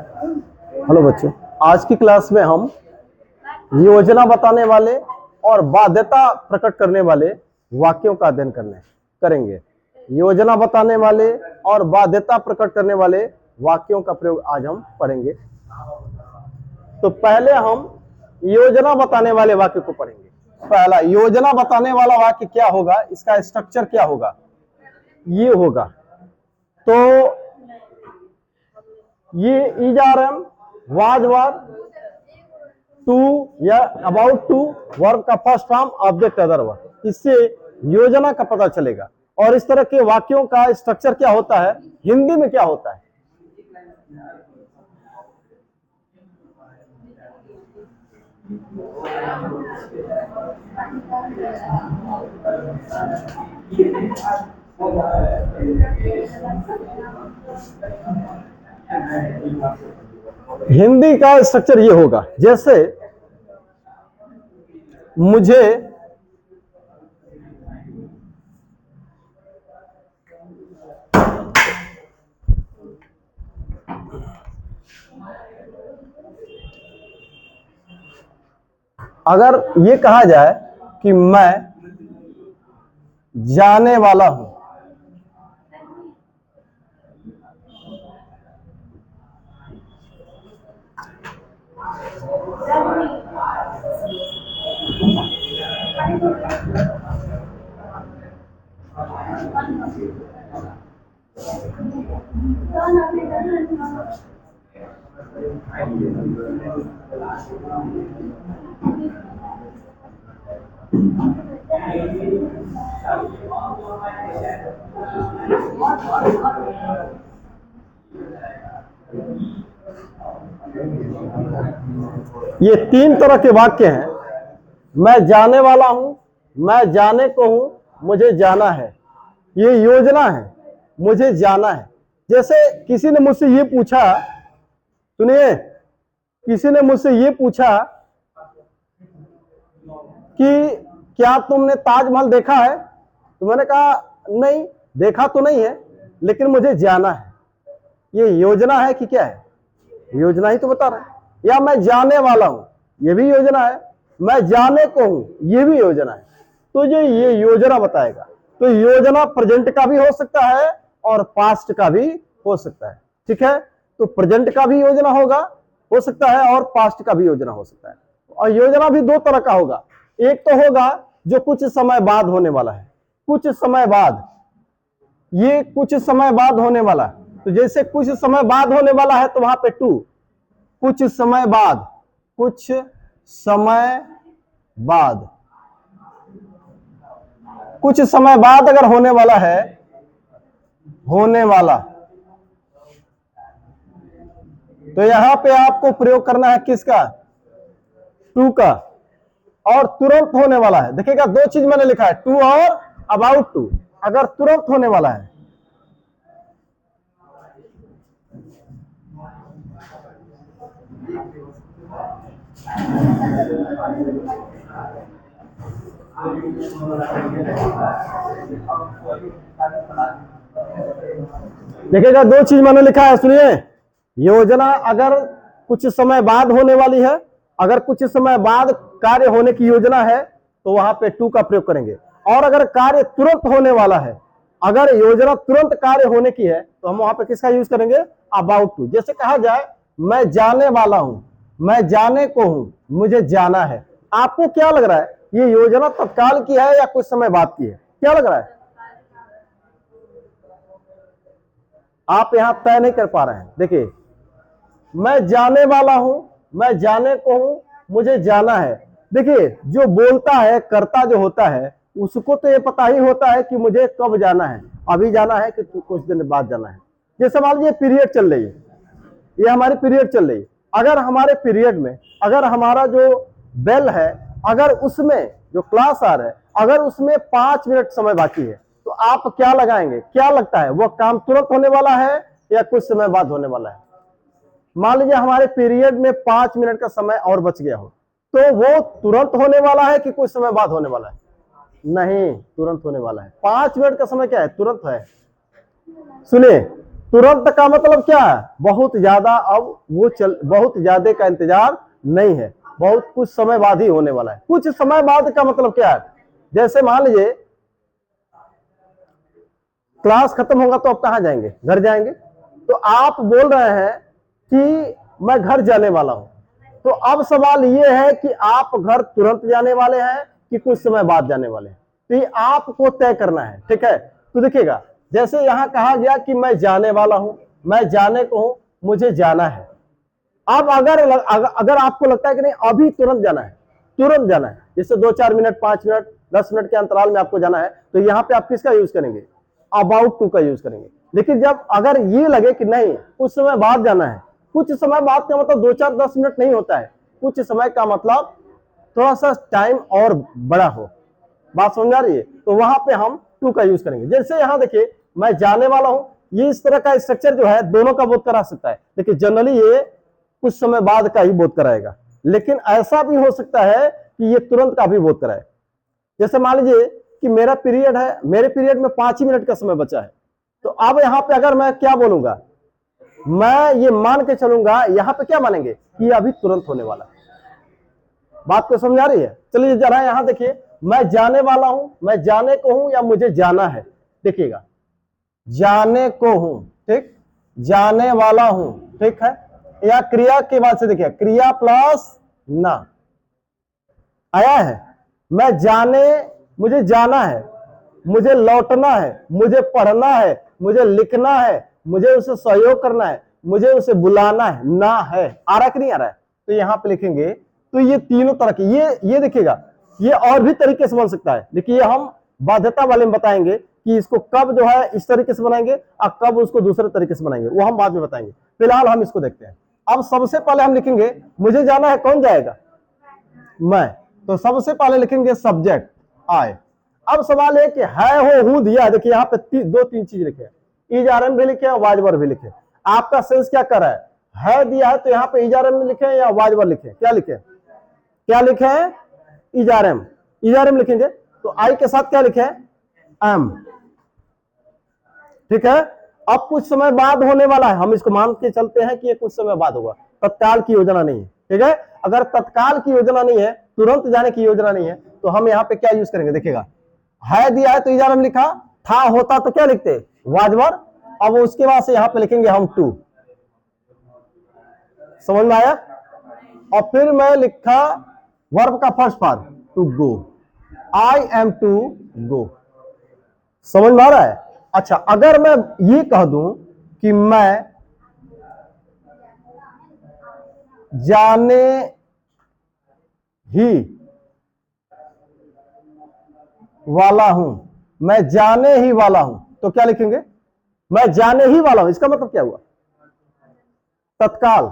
Hello बच्चों, आज की क्लास में हम योजना बताने वाले और बाध्यता प्रकट करने वाले वाक्यों का अध्ययन करेंगे। योजना बताने वाले और बाध्यता प्रकट करने वाले वाक्यों का प्रयोग आज हम पढ़ेंगे। तो पहले हम योजना बताने वाले वाक्य को पढ़ेंगे। पहला योजना बताने वाला वाक्य क्या होगा, इसका स्ट्रक्चर क्या होगा, ये होगा। तो ये is are am was were to या अबाउट टू वर्ब का first form object other verb, इससे योजना का पता चलेगा। और इस तरह के वाक्यों का स्ट्रक्चर क्या होता है, हिंदी में क्या होता है। हिंदी का स्ट्रक्चर ये होगा, जैसे मुझे अगर ये कहा जाए कि मैं जाने वाला हूं, ये तीन तरह के वाक्य हैं। मैं जाने वाला हूं, मैं जाने को हूं, मुझे जाना है, ये योजना है, मुझे जाना है। जैसे किसी ने मुझसे ये पूछा, सुनिए, किसी ने मुझसे ये पूछा कि क्या तुमने ताजमहल देखा है, तो मैंने कहा नहीं, देखा तो नहीं है, लेकिन मुझे जाना है। ये योजना है कि क्या है, योजना ही तो बता रहा है। या मैं जाने वाला हूं, ये भी योजना है। मैं जाने को हूं, ये भी योजना है। तो ये योजना बताएगा। तो योजना प्रेजेंट का भी हो सकता है और पास्ट का भी हो सकता है। ठीक है, तो प्रेजेंट का भी योजना होगा, हो सकता है, और पास्ट का भी योजना हो सकता है। और योजना भी दो तरह का होगा। एक तो होगा जो कुछ समय बाद होने वाला है, कुछ समय बाद, ये कुछ समय बाद होने वाला है। तो जैसे कुछ समय बाद होने वाला है तो वहां पे टू, कुछ समय बाद, कुछ समय बाद, कुछ समय बाद अगर होने वाला है, होने वाला, तो यहां पे आपको प्रयोग करना है किसका, टू का। और तुरंत होने वाला है, देखिएगा दो चीज मैंने लिखा है, टू और अबाउट टू। अगर तुरंत होने वाला है, देखिएगा दो चीज मैंने लिखा है, सुनिए। योजना अगर कुछ समय बाद होने वाली है, अगर कुछ समय बाद कार्य होने की योजना है तो वहां पे टू का प्रयोग करेंगे। और अगर कार्य तुरंत होने वाला है, अगर योजना तुरंत कार्य होने की है, तो हम वहां पे किसका यूज करेंगे, अबाउट टू। जैसे कहा जाए मैं जाने वाला हूं, मैं जाने को हूं, मुझे जाना है। आपको क्या लग रहा है, ये योजना तत्काल की है या कुछ समय बाद की है, क्या लग रहा है? आप यहां तय नहीं कर पा रहे हैं। देखिए, मैं जाने वाला हूं, मैं जाने को हूं, मुझे जाना है। देखिए, जो बोलता है, कर्ता जो होता है, उसको तो ये पता ही होता है कि मुझे कब जाना है, अभी जाना है कि कुछ दिन बाद जाना है। जैसे मान लीजिए पीरियड चल रही है, ये हमारी पीरियड चल रही है। अगर हमारे पीरियड में, अगर हमारा जो बेल है, अगर उसमें जो क्लास आ रहा है, अगर उसमें 5 मिनट समय बाकी है, तो आप क्या लगाएंगे, क्या लगता है वो काम तुरंत होने वाला है या कुछ समय बाद होने वाला है? मान लीजिए हमारे पीरियड में 5 मिनट का समय और बच गया हो, तो वो तुरंत होने वाला है कि कुछ समय बाद होने वाला है? नहीं, तुरंत होने वाला है। 5 मिनट का समय क्या है, तुरंत है। सुनिए, तुरंत का मतलब क्या है? बहुत ज्यादा, अब वो बहुत ज्यादा का इंतजार नहीं है, बहुत कुछ समय बाद ही होने वाला है। कुछ समय बाद का मतलब क्या है? जैसे मान लीजिए क्लास खत्म होगा तो आप कहां जाएंगे? घर जाएंगे। तो आप बोल रहे हैं कि मैं घर जाने वाला हूं, तो अब सवाल ये है कि आप घर तुरंत जाने वाले हैं कि कुछ समय बाद जाने वाले हैं? तो ये आपको तय करना है, ठीक है। तो देखिएगा, जैसे यहां कहा गया कि मैं जाने वाला हूं, मैं जाने को हूं, मुझे जाना है। अब अगर आपको लगता है कि नहीं अभी तुरंत जाना है, तुरंत जाना है, जैसे 2-4 मिनट, 5 मिनट, 10 मिनट के अंतराल में आपको जाना है, तो यहां पे आप किसका यूज करेंगे? अबाउट टू का यूज करेंगे। लेकिन जब अगर ये लगे कि नहीं कुछ समय बाद जाना है, कुछ समय बाद का मतलब 2-4-10 मिनट नहीं होता है, कुछ समय का मतलब थोड़ा सा टाइम और बड़ा हो। बात समझ आ रही है? तो वहां पे हम टू का यूज करेंगे। जैसे यहां देखिए, मैं जाने वाला हूं, ये इस तरह का स्ट्रक्चर जो है दोनों का बोध करा सकता है, लेकिन जनरली ये कुछ समय बाद का ही बोध कराएगा। लेकिन ऐसा भी हो सकता है कि ये तुरंत का भी बोध कराए। जैसे मान लीजिए कि मेरा पीरियड है, मेरे पीरियड में 5 ही मिनट का समय बचा है, तो अब यहां पे अगर मैं क्या बोलूंगा, मैं ये मान के चलूंगा, यहां पे क्या मानेंगे कि अभी तुरंत होने वाला है। बात को समझ आ रही है? चलिए जरा यहां देखिए, मैं जाने वाला हूं, मैं जाने को हूं या मुझे जाना है। देखिएगा, जाने को हूं, ठीक, जाने वाला हूं, ठीक है, या क्रिया के बाद से देखिए क्रिया प्लस ना आया है। मैं जाने, मुझे जाना है, मुझे लौटना है, मुझे पढ़ना है, मुझे लिखना है, मुझे उसे सहयोग करना है, मुझे उसे बुलाना है, ना है। आ रहा है कि नहीं आ रहा है? तो यहां पे लिखेंगे। तो ये तीनों तरह के, ये देखिएगा, ये और भी तरीके से बन सकता है, लेकिन ये हम बाध्यता वाले में बताएंगे कि इसको कब जो है इस तरीके से बनाएंगे और कब उसको दूसरे तरीके से बनाएंगे, वो हम बाद में बताएंगे। फिलहाल हम इसको देखते हैं। अब सबसे पहले हम लिखेंगे मुझे जाना है, कौन जाएगा? मैं। तो सबसे पहले लिखेंगे सब्जेक्ट आई। अब सवाल है कि है हो हूं दिया, देखिए यहाँ पे 2-3 चीज लिखे, इजारम भी लिखे, वाजवर भी लिखे। आपका सेंस क्या कर रहा है दिया है तो यहाँ पे इजारम में लिखे या वाजवर लिखे? क्या लिखे? क्या लिखे हैं? इजारम। इजारम लिखेंगे तो आई के साथ क्या लिखे? एम, ठीक है। अब कुछ समय बाद होने वाला है, हम इसको मान के चलते हैं कि ये कुछ समय बाद होगा, तत्काल की योजना नहीं है, ठीक है। अगर तत्काल की योजना नहीं है, तुरंत जाने की योजना नहीं है, तो हम यहाँ पे क्या यूज करेंगे? देखिएगा, है दिया है तो इजारा में लिखा, था होता तो क्या लिखते? वाजवर। अब उसके बाद से यहाँ पे लिखेंगे हम टू। समझ में आया? और फिर मैं लिखा वर्ब का first part, to go, I am to go. समझ में आ रहा है? अच्छा, अगर मैं ये कह दूं कि मैं जाने ही वाला हूं, मैं जाने ही वाला हूं, तो क्या लिखेंगे? मैं जाने ही वाला हूं, इसका मतलब क्या हुआ? तत्काल,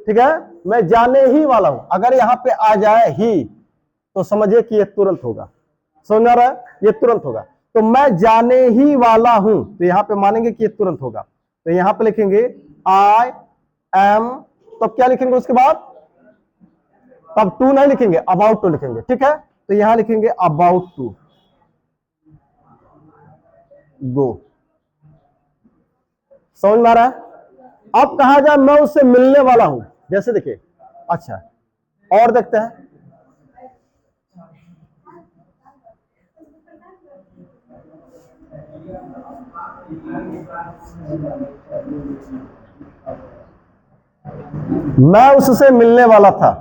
ठीक है। मैं जाने ही वाला हूं, अगर यहां पे आ जाए ही तो समझिए कि ये तुरंत होगा। समझ आ रहा है? ये तुरंत होगा। तो मैं जाने ही वाला हूं, तो यहां पे मानेंगे कि ये तुरंत होगा। तो यहां पे लिखेंगे आई एम, तो क्या लिखेंगे उसके बाद? तब टू नहीं लिखेंगे, अबाउट टू लिखेंगे, ठीक है। तो यहां लिखेंगे अबाउट टू गो। समझ में आ रहा है? अब कहा जाए मैं उससे मिलने वाला हूं, जैसे देखिए, अच्छा और देखते हैं। मैं उससे मिलने वाला था,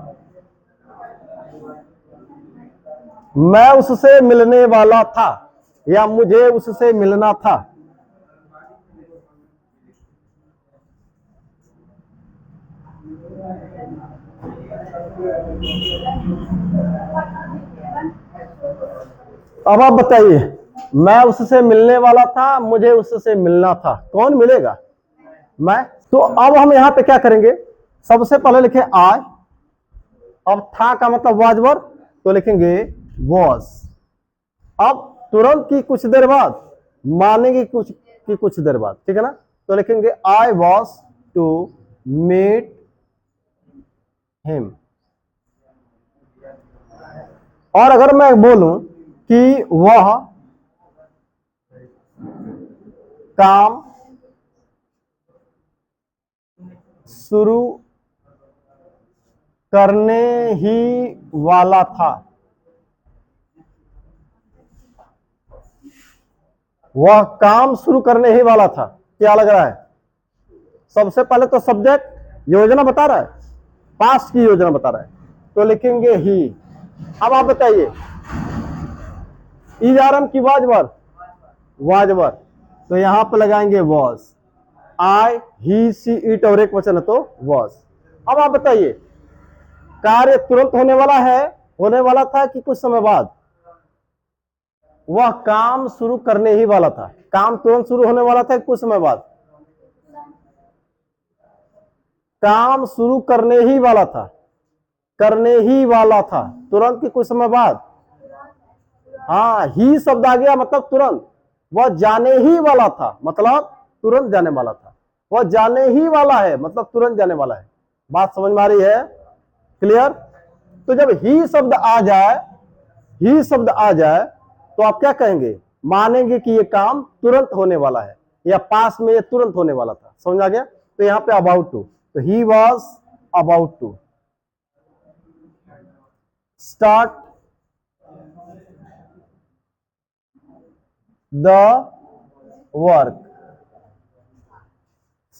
मैं उससे मिलने वाला था, या मुझे उससे मिलना था। अब आप बताइए, मैं उससे मिलने वाला था, मुझे उससे मिलना था, कौन मिलेगा? मैं। तो अब हम यहां पे क्या करेंगे? सबसे पहले लिखे आई, अब था का मतलब वाजवर, तो लिखेंगे वॉज। अब तुरंत की कुछ देर बाद, मानेंगे कुछ देर बाद, ठीक है ना। तो लिखेंगे I was to meet him. और अगर मैं बोलूं कि वह काम शुरू करने ही वाला था। वह काम शुरू करने ही वाला था। क्या लग रहा है? सबसे पहले तो सब्जेक्ट योजना बता रहा है, पास्ट की योजना बता रहा है, तो लिखेंगे ही। अब आप बताइए, इज आर एम की वाज वर? वाज वर, तो यहां पर लगाएंगे was. I, he, C, it और एक वचन है तो वॉज। अब आप बताइए, कार्य तुरंत होने वाला है, होने वाला था कि कुछ समय बाद? वह काम शुरू करने ही वाला था। काम तुरंत शुरू होने वाला था कि कुछ समय बाद? काम शुरू करने ही वाला था, करने ही वाला था, तुरंत की कुछ समय बाद? हाँ, ही शब्द आ गया मतलब तुरंत। वह जाने ही वाला था मतलब तुरंत जाने वाला था। वह जाने ही वाला है मतलब तुरंत जाने वाला है। बात समझ में आ रही है? क्लियर? तो जब ही शब्द आ जाए, ही शब्द आ जाए तो आप क्या कहेंगे? मानेंगे कि ये काम तुरंत होने वाला है या पास में ये तुरंत होने वाला था। समझ आ गया? तो यहां पे अबाउट टू, तो he was about to start the work.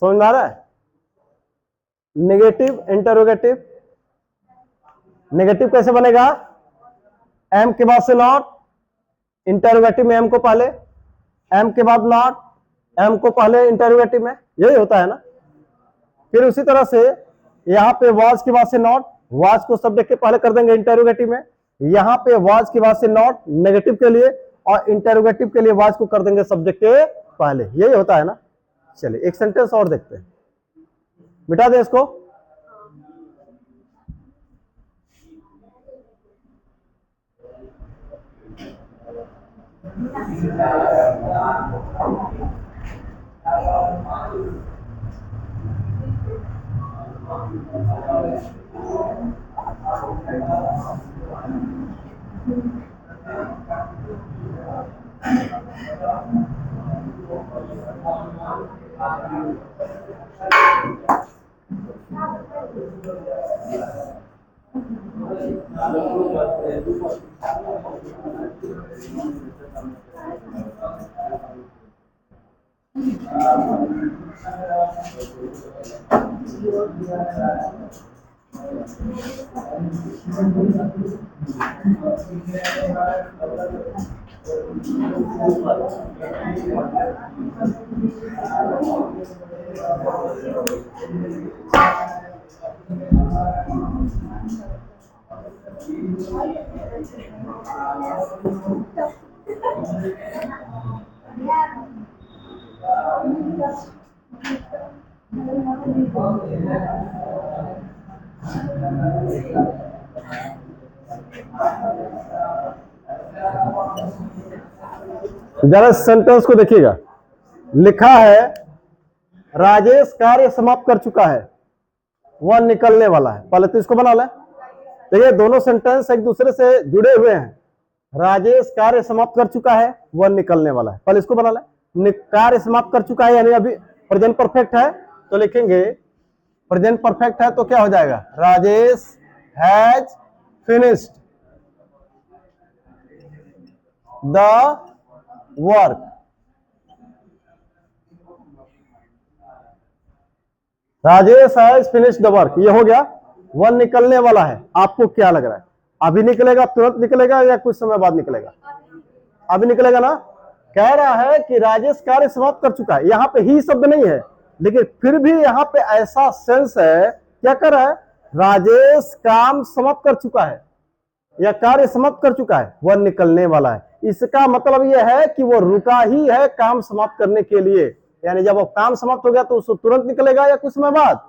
समझ में आ रहा है? नेगेटिव इंटरोगेटिव, नेगेटिव कैसे बनेगा? एम के बाद से नॉट, इंटरोगेटिव में एम को पहले, एम के बाद नॉट, एम को पहले इंटरोगेटिव में, यही होता है ना। फिर उसी तरह से यहां पे वाज के बाद से नॉट, वाज को सब्जेक्ट के पहले कर देंगे इंटरोगेटिव में, यहां पे वाज के बाद से नॉट नेगेटिव के लिए, और इंटरोगेटिव के लिए वाज को कर देंगे सब्जेक्ट के पहले। यही होता है ना। चलिए एक सेंटेंस और देखते हैं, मिटा दें इसको। जरा सेंटेंस को देखिएगा, लिखा है राजेश कार्य समाप्त कर चुका है, वह निकलने वाला है। पहले तो इसको बना ले। देखिए दोनों सेंटेंस एक दूसरे से जुड़े हुए हैं। राजेश कार्य समाप्त कर चुका है, वह निकलने वाला है। पहले इसको बना ले। कार्य समाप्त कर चुका है यानी अभी प्रेजेंट परफेक्ट है, तो लिखेंगे प्रेजेंट परफेक्ट है तो क्या हो जाएगा? Rajesh has finished the work. Rajesh has finished the work, ये हो गया। वह निकलने वाला है। आपको क्या लग रहा है, अभी निकलेगा, तुरंत निकलेगा या कुछ समय बाद निकलेगा? अभी निकलेगा ना। कह रहा है कि राजेश कार्य समाप्त कर चुका है। यहां पे ही शब्द नहीं है, लेकिन फिर भी यहां पे ऐसा सेंस है, क्या कर रहा है? राजेश काम समाप्त कर चुका है या कार्य समाप्त कर चुका है, वह निकलने वाला है। इसका मतलब यह है कि वो रुका ही है काम समाप्त करने के लिए। यानी जब वो काम समाप्त हो गया तो उसको तुरंत निकलेगा या कुछ समय बाद?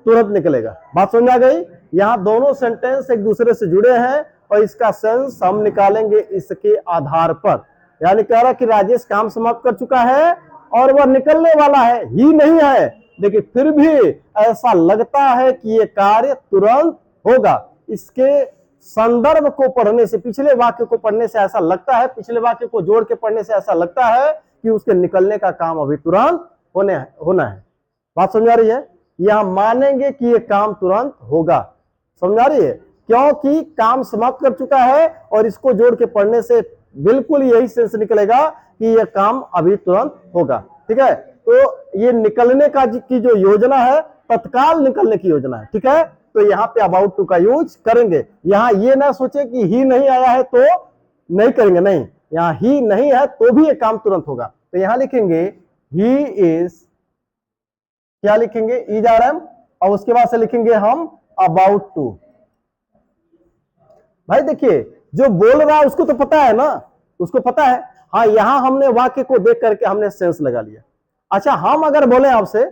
तुरंत निकलेगा। बात समझ आ गई? यहां दोनों सेंटेंस एक दूसरे से जुड़े हैं और इसका सेंस हम निकालेंगे इसके आधार पर। यानी कह रहा है कि राजेश काम समाप्त कर चुका है और वह निकलने वाला है, ही नहीं है, लेकिन फिर भी ऐसा लगता है कि यह कार्य तुरंत होगा। इसके संदर्भ को पढ़ने से, पिछले वाक्य को पढ़ने से ऐसा लगता है, पिछले वाक्य को जोड़ के पढ़ने से ऐसा लगता है कि उसके निकलने का काम अभी तुरंत होना है। बात समझ आ रही है? यहां मानेंगे कि ये काम तुरंत होगा। समझा रही है? क्योंकि काम समाप्त कर चुका है और इसको जोड़ के पढ़ने से बिल्कुल यही सेंस निकलेगा कि यह काम अभी तुरंत होगा। ठीक है, तो ये निकलने का की जो योजना है, तत्काल निकलने की योजना है। ठीक है, तो यहाँ पे अबाउट टू का यूज करेंगे। यहाँ ये ना सोचे कि ही नहीं आया है तो नहीं करेंगे, नहीं, यहाँ ही नहीं है तो भी ये काम तुरंत होगा। तो यहां लिखेंगे ही इज, क्या लिखेंगे, इज आर एम, और उसके बाद से लिखेंगे हम अबाउट टू। भाई देखिए, जो बोल रहा है उसको तो पता है ना, उसको पता है। हाँ, यहां हमने वाक्य को देख करके हमने सेंस लगा लिया। अच्छा, हम अगर बोले आपसे,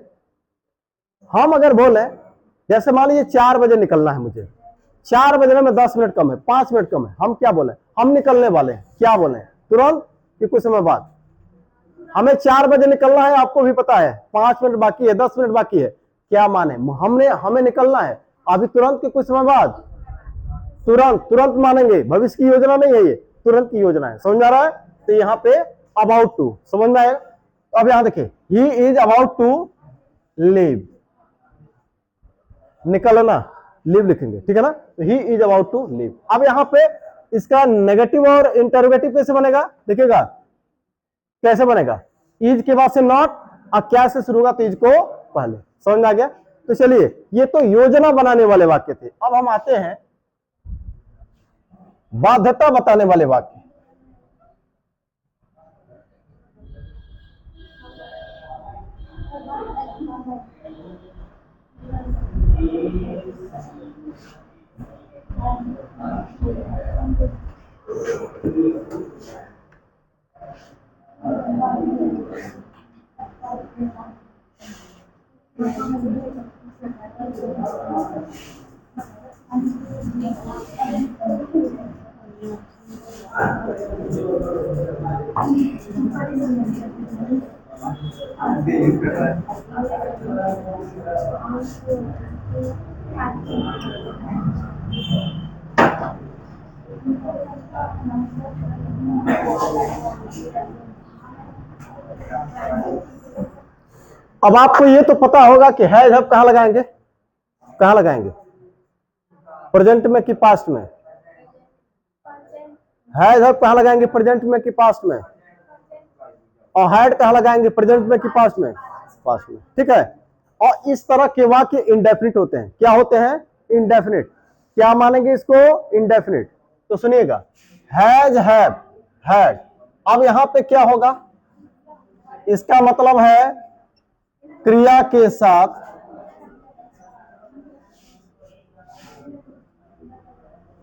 हम अगर बोले जैसे मान लीजिए 4 बजे निकलना है मुझे, 4 बजने में 10 मिनट कम है, 5 मिनट कम है, हम क्या बोले, हम निकलने वाले हैं, क्या बोले, तुरंत कि कुछ समय बाद। हमें 4 बजे निकलना है, आपको भी पता है 5 मिनट बाकी है, 10 मिनट बाकी है, क्या माने, हमें निकलना है अभी तुरंत कि कुछ समय बाद, तुरंत, तुरंत मानेंगे, भविष्य की योजना नहीं है ये, तुरंत की योजना है। समझ आ रहा है? तो यहाँ पे अबाउट टू समझ में आएगा। अब यहां देखिए, he is about to leave, निकलना, लीव लिखेंगे, ठीक है ना। तो he is about to leave. अब यहां पे इसका नेगेटिव और इंटरोगेटिव कैसे बनेगा, देखिएगा कैसे बनेगा। इज के बाद से नॉट, अब क्या से शुरू होगा, तो इज को पहले। समझ में आ गया? तो चलिए, ये तो योजना बनाने वाले वाक्य थे। अब हम आते हैं बाध्यता बताने वाले वाक्य। अब आपको ये तो पता होगा कि है जब कहां लगाएंगे, कहां लगाएंगे, प्रेजेंट में कि पास्ट में, है जब कहां लगाएंगे, प्रेजेंट में कि पास्ट में, और हैड कहां लगाएंगे, प्रेजेंट में कि पास्ट में, पास्ट में। ठीक है, और इस तरह के वाक्य इंडेफिनिट होते हैं। क्या होते हैं? इंडेफिनिट। क्या मानेंगे इसको? इंडेफिनिट। तो सुनिएगा, हैज, हैव, हैड। अब यहां पे क्या होगा, इसका मतलब है क्रिया के साथ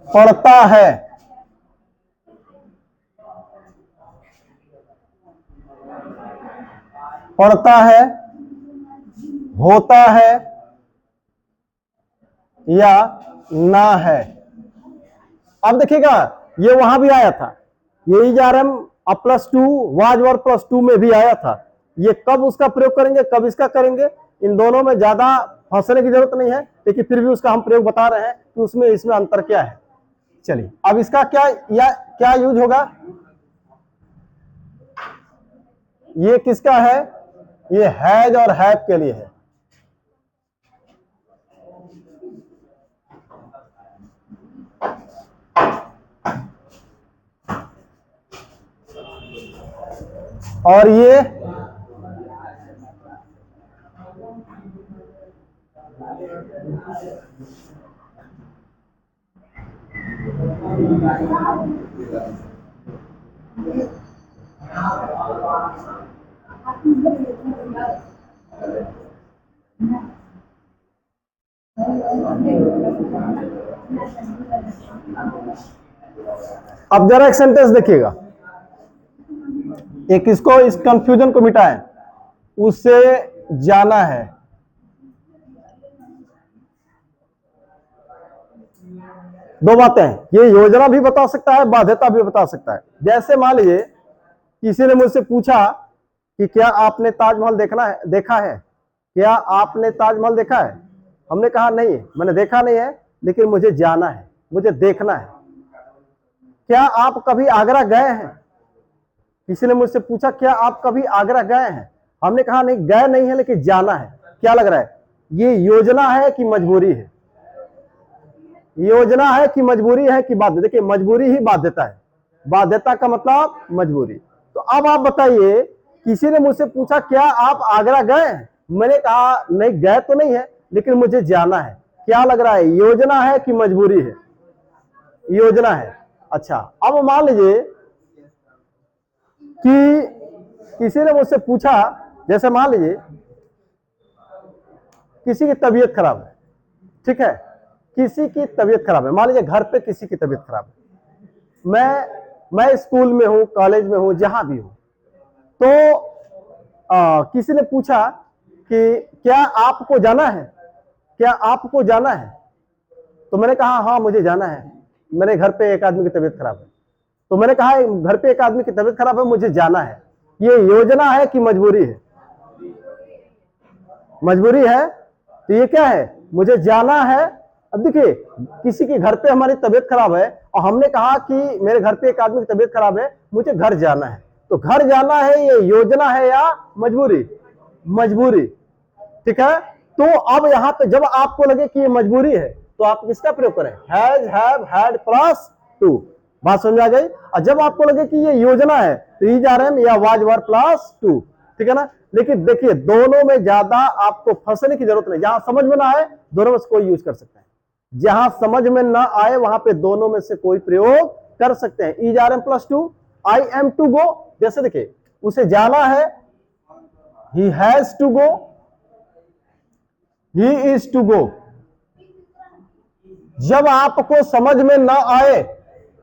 पढ़ता है, पढ़ता है, होता है या ना है। अब देखिएगा, ये वहां भी आया था, ये is are am +2 was were +2 में भी आया था। ये कब उसका प्रयोग करेंगे, कब इसका करेंगे, इन दोनों में ज्यादा फंसने की जरूरत नहीं है, लेकिन फिर भी उसका हम प्रयोग बता रहे हैं कि उसमें इसमें अंतर क्या है। चलिए, अब इसका क्या यूज होगा, ये किसका है, ये हैज और हैव के लिए है। और ये अब जरा एक सेंटेंस देखिएगा, एक इसको, इस कंफ्यूजन को मिटाएं, उससे जाना है। दो बातें, ये योजना भी बता सकता है, बाध्यता भी बता सकता है। जैसे मान लीजिए किसी ने मुझसे पूछा कि क्या आपने ताजमहल देखा है, क्या आपने ताजमहल देखा है। हमने कहा नहीं, मैंने देखा नहीं है, लेकिन मुझे जाना है, मुझे देखना है। क्या आप कभी आगरा गए हैं, किसी ने मुझसे पूछा क्या आप कभी आगरा गए हैं, हमने कहा नहीं, गए नहीं है, लेकिन जाना है। क्या लग रहा है, ये योजना है कि मजबूरी है? योजना है कि मजबूरी है कि बाध्यता? देखिए मजबूरी ही बाध्यता है, बाध्यता का मतलब मजबूरी। तो अब आप बताइए, किसी ने मुझसे पूछा क्या आप आगरा गए? मैंने कहा नहीं गए तो नहीं है, लेकिन मुझे जाना है। क्या लग रहा है, योजना है कि मजबूरी है? योजना है। अच्छा, अब मान लीजिए कि किसी ने मुझसे पूछा, जैसे मान लीजिए किसी की तबीयत खराब है, ठीक है, किसी की तबीयत खराब है, मान लीजिए घर पे किसी की तबीयत खराब है, मैं स्कूल में हूं, कॉलेज में हूं, जहां भी हूं, तो किसी ने पूछा कि क्या आपको जाना है, क्या आपको जाना है? तो मैंने कहा हाँ मुझे जाना है, मेरे घर पे एक आदमी की तबीयत खराब है। तो मैंने कहा घर पे एक आदमी की तबीयत खराब है, मुझे जाना है। ये योजना है कि मजबूरी है? मजबूरी है। तो ये क्या है, मुझे जाना है। अब देखिए किसी के घर पे हमारी तबीयत खराब है और हमने कहा कि मेरे घर पे एक आदमी की तबीयत खराब है, मुझे घर जाना है। तो घर जाना है ये योजना है या मजबूरी? मजबूरी, ठीक है। तो अब यहां पे जब आपको लगे कि ये मजबूरी है तो आप किसका प्रयोग करें? Has, have, had plus two. बात समझ आ गई? और जब आपको लगे कि ये योजना है तो इज, आर, एम या वाज, वर प्लस टू, ठीक है ना। लेकिन देखिए दोनों में ज्यादा आपको फंसने की जरूरत नहीं, जहां समझ में ना आए दोनों में से कोई यूज कर सकते हैं, जहां समझ में ना आए वहां पे दोनों में से कोई प्रयोग कर सकते हैं। Is, are, am plus two, I am to go, जैसे देखिए उसे जाना है, he has to go, he is to go. जब आपको समझ में ना आए,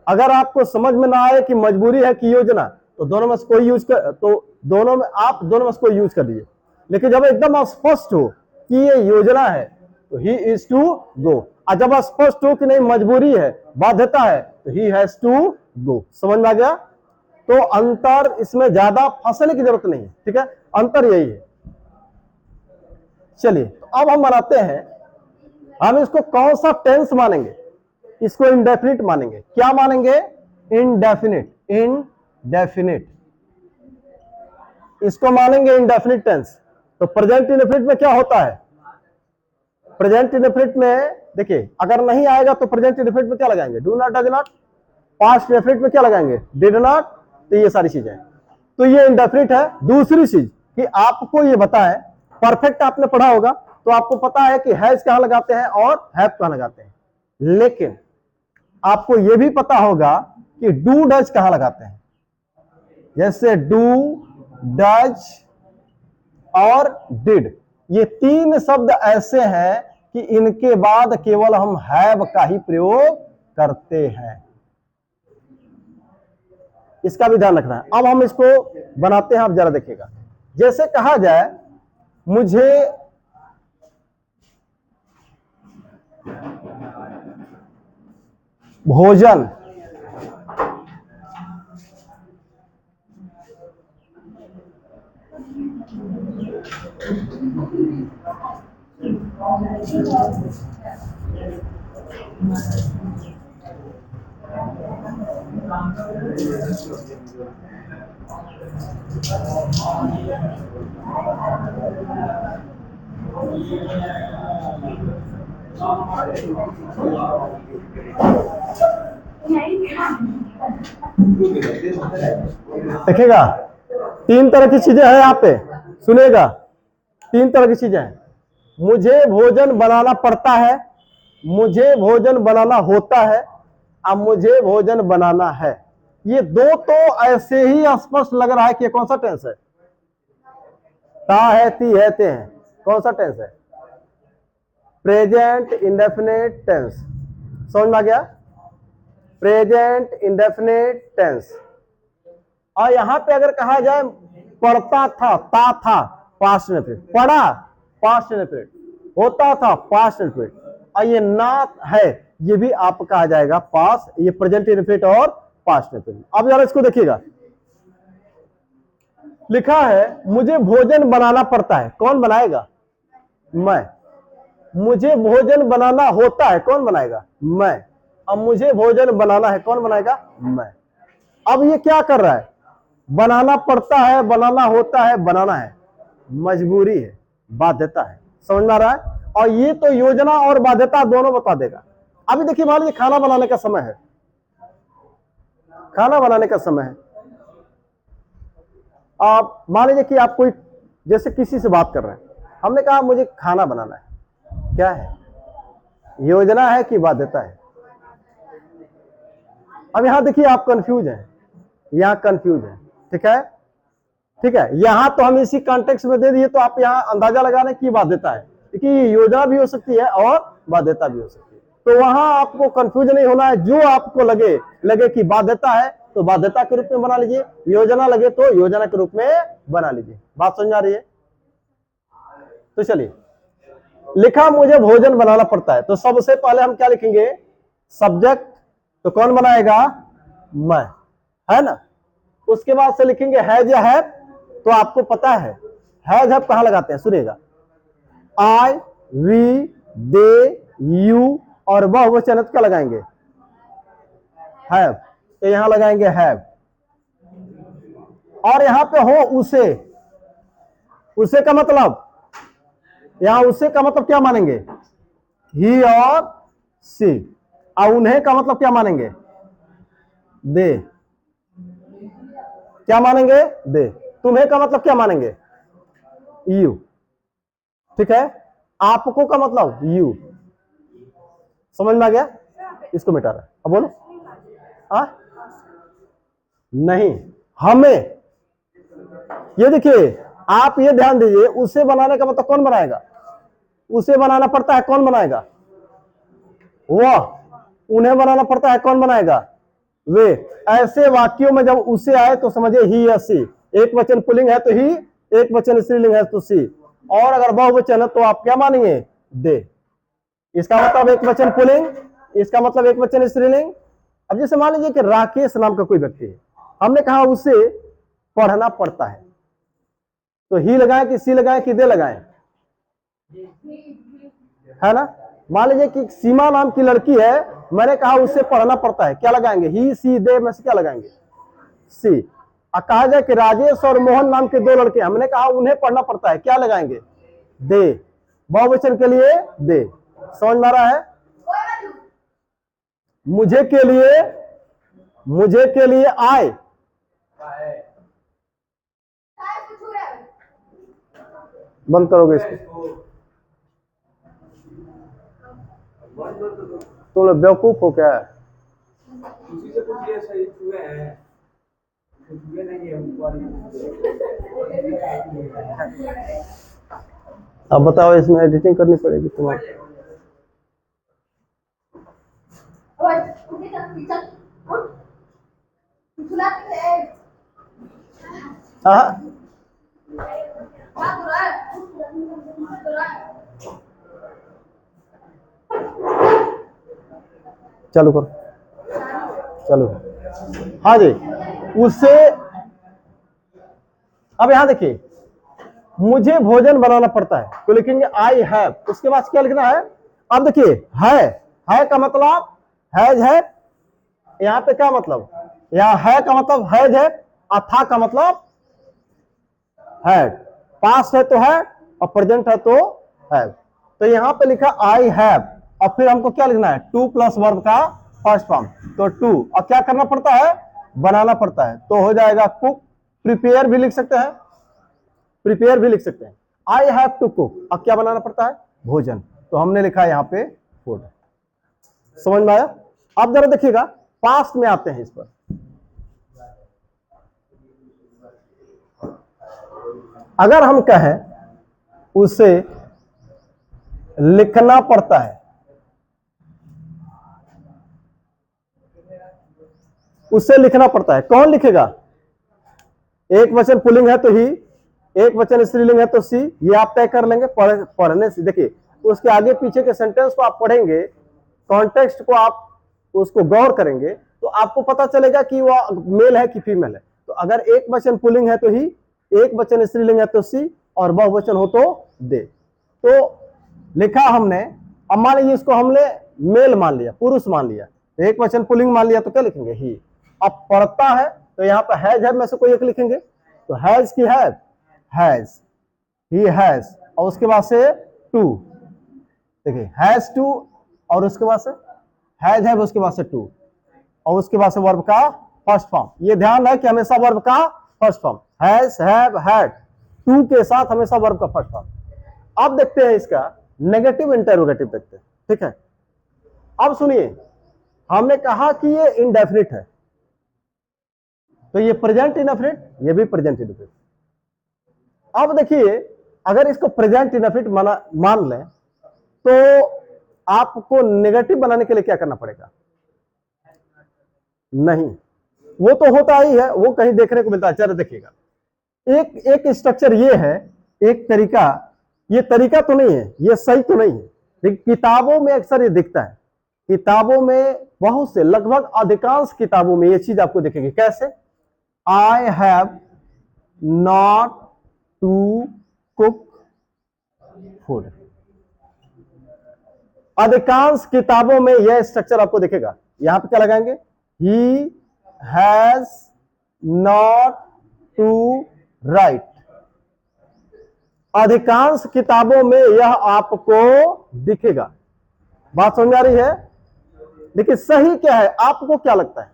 अगर आपको समझ में ना आए कि मजबूरी है कि योजना, तो दोनों में से कोई यूज कर, तो दोनों में आप दोनों में से कोई यूज कर दीजिए। लेकिन जब एकदम स्पष्ट हो कि ये योजना है तो ही इज टू गो, और जब स्पष्ट हो कि नहीं मजबूरी है, बाध्यता है, तो ही हैज टू गो। समझ में आ गया? तो अंतर, इसमें ज्यादा फंसने की जरूरत नहीं है, ठीक है, अंतर यही है। चलिए तो अब हम बनाते हैं, हम इसको कौन सा टेंस मानेंगे? इसको इंडेफिनिट मानेंगे। क्या मानेंगे? इंडेफिनिट, इंडेफिनिट, इसको मानेंगे इंडेफिनिट टेंस। तो प्रेजेंट इंडेफिनिट में क्या होता है? प्रेजेंट इंडेफिनिट में देखिए अगर नहीं आएगा तो प्रेजेंट इंडेफिनिट में क्या लगाएंगे? Do not, does not. Past indefinite में क्या लगाएंगे? Did not. तो ये सारी चीजें, तो ये इंडेफिनिट है। दूसरी चीज कि आपको ये बताएं, परफेक्ट आपने पढ़ा होगा तो आपको पता है कि हैज कहां लगाते हैं और हैव कहां लगाते हैं, लेकिन आपको यह भी पता होगा कि डू डज कहां लगाते हैं। जैसे डू, डज और डिड, ये तीन शब्द ऐसे हैं कि इनके बाद केवल हम हैव का ही प्रयोग करते हैं। इसका भी ध्यान रखना है। अब हम इसको बनाते हैं, आप जरा देखिएगा। जैसे कहा जाए मुझे भोजन देखिएगा, तीन तरह की चीजें हैं यहाँ पे, सुनेगा, तीन तरह की चीजें हैं। मुझे भोजन बनाना पड़ता है, मुझे भोजन बनाना होता है, अब मुझे भोजन बनाना है। ये दो तो ऐसे ही स्पष्ट लग रहा है कि कौन सा टेंस है? ता है, ती है, ते हैं। कौन सा टेंस है? Present indefinite tense. समझ में आ गया? Present indefinite tense. और यहां पे अगर कहा जाए पढ़ता था, ता था, पास्ट इंडेफिनिट, पढ़ा पास्ट इंडेफिनिट, होता था पास्ट इंडेफिनिट, और ये ना है ये भी आपका आ जाएगा पास्ट, ये प्रेजेंट इंडेफिनिट और पास्ट इंडेफिनिट। अब जरा इसको देखिएगा, लिखा है मुझे भोजन बनाना पड़ता है, कौन बनाएगा? मैं। मुझे भोजन बनाना होता है, कौन बनाएगा? मैं। अब मुझे भोजन बनाना है, कौन बनाएगा? मैं। अब ये क्या कर रहा है? बनाना पड़ता है, बनाना होता है, बनाना है, मजबूरी है, बाध्यता है। समझ में आ रहा है? और ये तो योजना और बाध्यता दोनों बता देगा। अभी देखिए मान लीजिए खाना बनाने का समय है, खाना बनाने का समय है। आप मान लीजिए कि आप कोई जैसे किसी से बात कर रहे हैं, हमने कहा मुझे खाना बनाना है, क्या है, योजना है कि बाध्यता है? अब यहां देखिए आप कंफ्यूज हैं, यहां कंफ्यूज है, ठीक है, ठीक है। यहां तो हम इसी कॉन्टेक्स्ट में दे दिए, तो आप यहां अंदाजा लगाने की बाध्यता है, क्योंकि योजना भी हो सकती है और बाध्यता भी हो सकती है। तो वहां आपको कंफ्यूज नहीं होना है, जो आपको लगे कि बाध्यता है तो बाध्यता के रूप में बना लीजिए, योजना लगे तो योजना के रूप में बना लीजिए। बात समझ आ रही है? तो चलिए, लिखा मुझे भोजन बनाना पड़ता है, तो सबसे पहले हम क्या लिखेंगे, सब्जेक्ट, तो कौन बनाएगा, मैं, है ना। उसके बाद से लिखेंगे हैज या हैव, तो आपको पता है हैज हैव कहां लगाते हैं, सुनिएगा, आई, वी, दे, यू, और बहुवचन क्या लगाएंगे, हैव, तो यहां लगाएंगे हैव। और यहां पे हो उसे, उसे का मतलब, यहां उसे का मतलब क्या मानेंगे, ही और सी, और उन्हें का मतलब क्या मानेंगे, दे, क्या मानेंगे, दे। तुम्हें का मतलब क्या मानेंगे, यू, ठीक है। आपको का मतलब यू, समझ में आ गया? इसको मिटा रहा है, अब बोलो। नहीं, हमें, ये देखिए आप ये ध्यान दीजिए, उसे बनाने का मतलब कौन बनाएगा, उसे बनाना पड़ता है, कौन बनाएगा, वह। उन्हें बनाना पड़ता है, कौन बनाएगा, वे। ऐसे वाक्यों में जब उसे आए तो समझिए ही या सी, एक वचन पुल्लिंग है तो ही, एक वचन स्त्रीलिंग है तो सी, और अगर बहुवचन है तो आप क्या मानेंगे, दे। इसका मतलब एक वचन पुल्लिंग, इसका मतलब एक वचन स्त्रीलिंग। अब जैसे मान लीजिए कि राकेश नाम का कोई व्यक्ति है, हमने कहा उसे पढ़ना पड़ता है, तो ही लगाएं कि सी लगाएं कि दे लगाएं, है ना। मान लीजिए कि सीमा नाम की लड़की है, मैंने कहा उसे पढ़ना पड़ता है, क्या लगाएंगे, ही, सी, दे में से क्या लगाएंगे, सी। कहा जाए कि राजेश और मोहन नाम के दो लड़के, हमने कहा उन्हें पढ़ना पड़ता है, क्या लगाएंगे, दे, बहुवचन के लिए दे। समझ में आ रहा है? मुझे के लिए आए, बंद करोगे इसको, तुम लोग बेवकूफ हो क्या? उसी से पूछ लिया, सही चूहे हैं, चूहे नहीं है अब बताओ, इसमें एडिटिंग करनी पड़ेगी तुम्हारी। हाँ, चालू करो, चलो। हाँ जी, उससे, अब यहां देखिए, मुझे भोजन बनाना पड़ता है तो लिखेंगे आई हैव, उसके बाद क्या लिखना है, अब देखिए है का मतलब हैज है, यहां पे क्या मतलब, यहां है का मतलब हैज है, था का मतलब हैड, पास्ट है तो है और प्रेजेंट है तो हैव। तो यहां पे लिखा आई हैव, और फिर हमको क्या लिखना है, टू प्लस वर्ब का फर्स्ट फॉर्म, तो टू, और क्या करना पड़ता है, बनाना पड़ता है, तो हो जाएगा कुक। प्रिपेयर भी लिख सकते हैं, प्रिपेयर भी लिख सकते हैं, आई हैव टू कुक, अब क्या बनाना पड़ता है, भोजन, तो हमने लिखा है यहां पे फूड। समझ में आया? अब जरा देखिएगा, पास्ट में आते हैं इस पर। अगर हम कहें उसे लिखना पड़ता है, उसे लिखना पड़ता है, कौन लिखेगा, एक वचन पुल्लिंग है तो ही, एक वचन स्त्रीलिंग है तो सी, ये आप तय कर लेंगे पढ़ने से। देखिए उसके आगे पीछे के सेंटेंस को आप पढ़ेंगे, कॉन्टेक्स्ट को आप उसको गौर करेंगे, तो आपको पता चलेगा कि वह मेल है कि फीमेल है। तो अगर एक वचन पुल्लिंग है तो ही, एक वचन स्त्रीलिंग है तो सी, और बहुवचन हो तो दे। तो लिखा हमने, अब मान लीजिए इसको हमने मेल मान लिया, पुरुष मान लिया, एक वचन पुल्लिंग मान लिया, तो क्या लिखेंगे, ही। अब पढ़ता है तो यहाँ पे हैज है में से कोई एक लिखेंगे, तो हैज की हैज, ही हैज, और उसके बाद से टू, देखिए हैज टू और उसके बाद से हैज हैव, उसके बाद से टू और उसके बाद से वर्ब का फर्स्ट फॉर्म। ये ध्यान है कि हमेशा वर्ब का first form, has have had, to के साथ हमेशा वर्ब का फर्स्ट फॉर्म। अब देखते हैं इसका नेगेटिव इंटरोगेटिव देखते हैं, ठीक है। अब सुनिए, हमने कहा कि ये इंडेफिनिट है, तो ये प्रेजेंट इनडेफिनिट, ये भी प्रेजेंट इनडेफिनिट। अब देखिए, अगर इसको प्रेजेंट इनडेफिनिट मान लें तो आपको नेगेटिव बनाने के लिए क्या करना पड़ेगा? नहीं, वो तो होता ही है, वो कहीं देखने को मिलता है। चलो देखिएगा, एक स्ट्रक्चर ये है, एक तरीका, ये तरीका तो नहीं है, ये सही तो नहीं है, लेकिन किताबों में अक्सर ये दिखता है। किताबों में बहुत से, लगभग अधिकांश किताबों में ये चीज आपको दिखेगी। कैसे? I have not to cook food. अधिकांश किताबों में यह स्ट्रक्चर आपको दिखेगा। यहां पे क्या लगाएंगे? He has not to write. अधिकांश किताबों में यह आपको दिखेगा। बात समझ आ रही है? लेकिन सही क्या है, आपको क्या लगता है?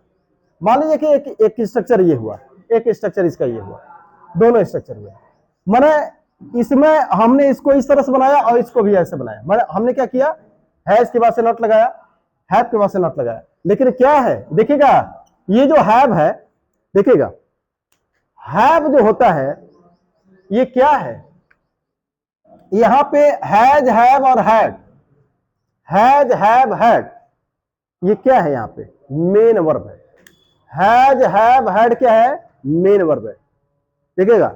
मान लीजिए कि एक स्ट्रक्चर ये हुआ, एक स्ट्रक्चर इसका ये हुआ, दोनों स्ट्रक्चर हुए। मैंने इसमें हमने इसको इस तरह से बनाया और इसको भी ऐसे बनाया। मैंने हमने क्या किया? हैज के बाद से नॉट लगाया, हैव के बाद से नॉट लगाया। लेकिन क्या है, देखिएगा, ये जो हैव है, देखिएगा हैव जो होता है ये क्या है? यहां पे हैज हैव और हैड, हैज हैव हैड, ये क्या है? यहां पे मेन वर्ब है। हैज हैव हैड क्या है? मेन वर्ब है। देखिएगा,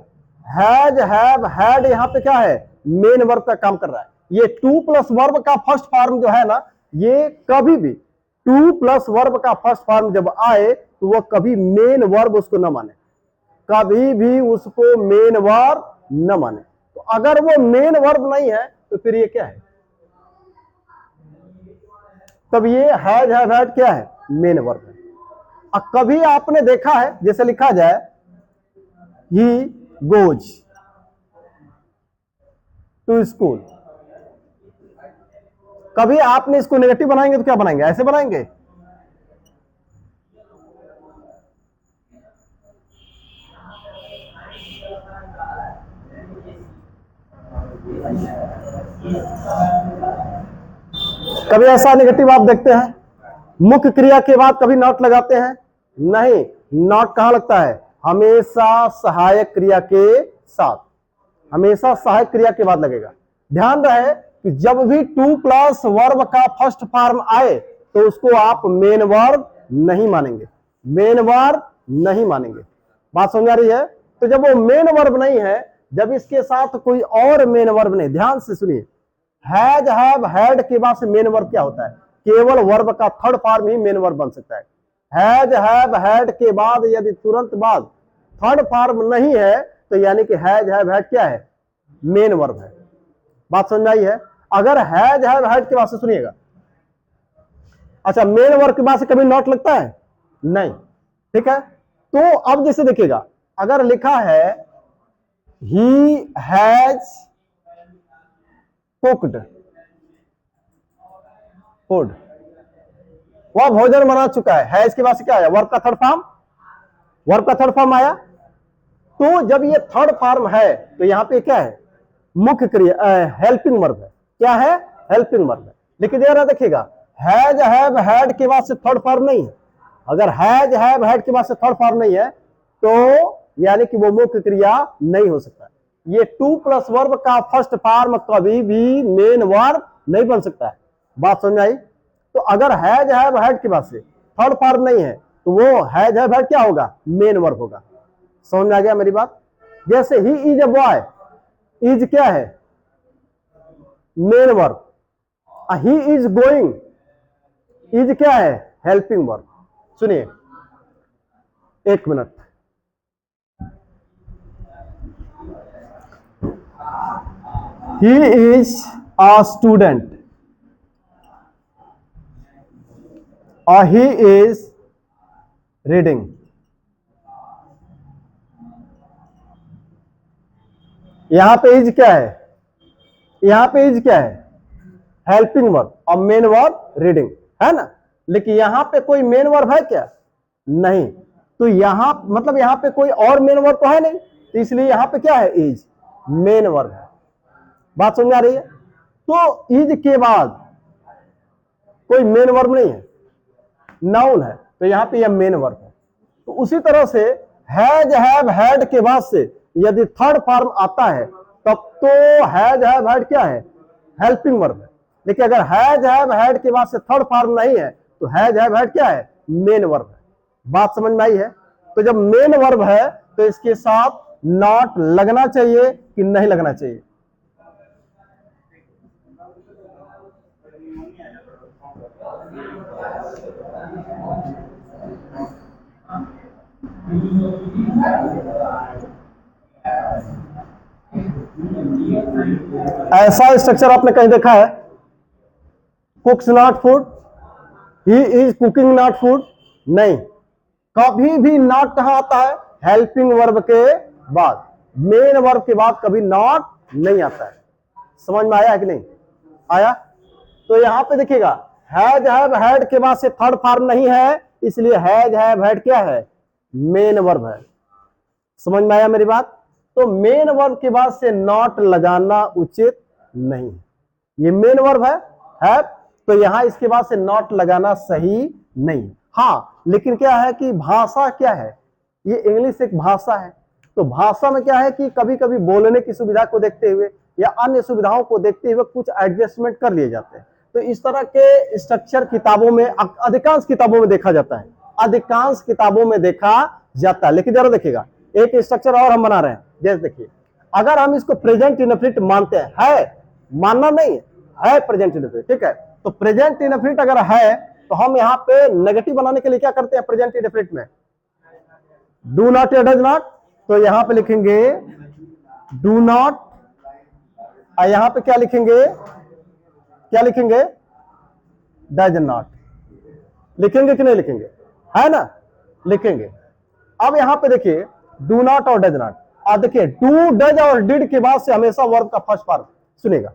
हैज हैव हैड यहां पे क्या है? मेन वर्ब का काम कर रहा है। ये टू प्लस वर्ब का फर्स्ट फॉर्म जो है ना, ये कभी भी टू प्लस वर्ब का फर्स्ट फॉर्म जब आए तो वह कभी मेन वर्ब उसको न माने, कभी भी उसको मेन वर्ब न माने। तो अगर वो मेन वर्ब नहीं है तो फिर ये क्या है? तब ये हैज हैव हैड क्या है? मेन वर्ब है। अब कभी आपने देखा है, जैसे लिखा जाए ही गोज टू स्कूल, कभी आपने इसको नेगेटिव बनाएंगे तो क्या बनाएंगे? ऐसे बनाएंगे। कभी ऐसा नेगेटिव आप देखते हैं? मुख्य क्रिया के बाद कभी नॉट लगाते हैं? नहीं, नॉट कहां लगता है? हमेशा सहायक क्रिया के साथ, हमेशा सहायक क्रिया के बाद लगेगा। ध्यान रहे कि जब भी टू प्लस वर्ब का फर्स्ट फॉर्म आए तो उसको आप मेन वर्ब नहीं मानेंगे, मेन वर्ब नहीं मानेंगे। बात समझ आ रही है? तो जब वो मेन वर्ब नहीं है, जब इसके साथ कोई और मेन वर्ब नहीं, ध्यान से सुनिए, हैज हैव हैड के बाद से मेन वर्ब क्या होता है? केवल वर्ब का थर्ड फॉर्म ही मेन वर्ब बन सकता है। हैज हैव हैड के बाद यदि तुरंत बाद थर्ड फॉर्म नहीं है तो यानी कि हैज हैव हैड क्या है? मेन वर्ब है। बात समझ आई है? अगर हैज हैव हैड के बाद से सुनिएगा, अच्छा मेन वर्ब के बाद से कभी नॉट लगता है? नहीं, ठीक है। तो अब जैसे देखिएगा, अगर लिखा है ही हैज कुक्ड फूड, वह भोजन बना चुका है इसके बाद से क्या आया? वर्ब का थर्ड फॉर्म, वर्ब का थर्ड फॉर्म आया। तो जब ये थर्ड फॉर्म है तो यहां पे क्या है? मुख्य क्रिया, हेल्पिंग वर्ब है। क्या है? हेल्पिंग वर्ब है। लेकिन जरा देखिएगा, हैज हैव हैड के बाद से थर्ड फॉर्म नहीं है। अगर हैज हैव हैड के बाद से थर्ड फॉर्म नहीं है तो यानी कि वो मुख्य क्रिया नहीं हो सकता। ये टू प्लस वर्ब का फर्स्ट फॉर्म कभी भी मेन वर्ब नहीं बन सकता है। बात समझ आई? तो अगर हैज हैव हैड के बाद से थर्ड फॉर्म नहीं है तो वो हैज हैव हैड क्या होगा? मेन वर्ब होगा। समझ में आ गया मेरी बात? जैसे he is a boy, is क्या है? Main verb. He is going, is क्या है? Helping verb. सुनिए एक minute, he is a student और ही इज रीडिंग। यहां पे इज क्या है? यहां पे इज क्या है? हेल्पिंग वर्ब और मेन वर्ब रीडिंग, है ना। लेकिन यहां पे कोई मेन वर्ब है क्या? नहीं। तो यहां मतलब यहां पे कोई और मेन वर्ब तो है नहीं, तो इसलिए यहां पे क्या है? इज मेन वर्ब है। बात समझ आ रही है? तो इज के बाद कोई मेन वर्ब नहीं है, नाउन है, तो यहां पे यह मेन वर्ब है। तो उसी तरह से हैज हैव हैड के बाद से यदि थर्ड फॉर्म आता है तब तो हैज हैव हैड क्या है? हेल्पिंग वर्ब है। लेकिन अगर हैज हैव हैड के बाद से थर्ड फॉर्म नहीं है तो हैज हैव हैड क्या है? मेन वर्ब है। बात समझ में आई है? तो जब मेन वर्ब है तो इसके साथ नॉट लगना चाहिए कि नहीं लगना चाहिए? ऐसा स्ट्रक्चर आपने कहीं देखा है? कुक्स not food, he is cooking not food, नहीं। कभी भी नॉट कहां आता है? हेल्पिंग वर्ब के बाद। मेन वर्ब के बाद कभी नॉट नहीं आता है। समझ में आया है कि नहीं आया? तो यहां पे देखिएगा हैज हैव हैड के बाद से थर्ड फॉर्म नहीं है, इसलिए हैज हैव हैड क्या है? मेन वर्ब है। समझ में आया मेरी बात? तो मेन वर्ब के बाद से नॉट लगाना उचित नहीं है। ये मेन वर्ब है, तो यहां इसके बाद से नॉट लगाना सही नहीं। हाँ, लेकिन क्या है कि भाषा क्या है? ये इंग्लिश एक भाषा है, तो भाषा में क्या है कि कभी कभी बोलने की सुविधा को देखते हुए या अन्य सुविधाओं को देखते हुए कुछ एडजस्टमेंट कर लिए जाते हैं। तो इस तरह के स्ट्रक्चर किताबों में, अधिकांश किताबों में देखा जाता है, अधिकांश किताबों में देखा जाता है। लेकिन जरा देखिएगा, एक स्ट्रक्चर और हम बना रहे हैं। जैसे देखिए, अगर हम इसको प्रेजेंट इनफिनिट मानते हैं, है मानना नहीं है प्रेजेंट इनफिनिट, ठीक है। तो प्रेजेंट इनफिनिट अगर है तो हम यहाँ पे नेगेटिव बनाने के लिए क्या करते हैं? प्रेजेंट इनफिनिट में डू नॉट या डज नॉट, तो यहां पे लिखेंगे डू नॉट, और यहां पे क्या लिखेंगे? क्या लिखेंगे? Does not. लिखेंगे कि नहीं लिखेंगे? है ना, लिखेंगे। अब यहां पे देखिए डू नॉट और डज नॉट, और देखिए डू डज और डिड के बाद से हमेशा वर्ब का फर्स्ट फॉर्म सुनेगा।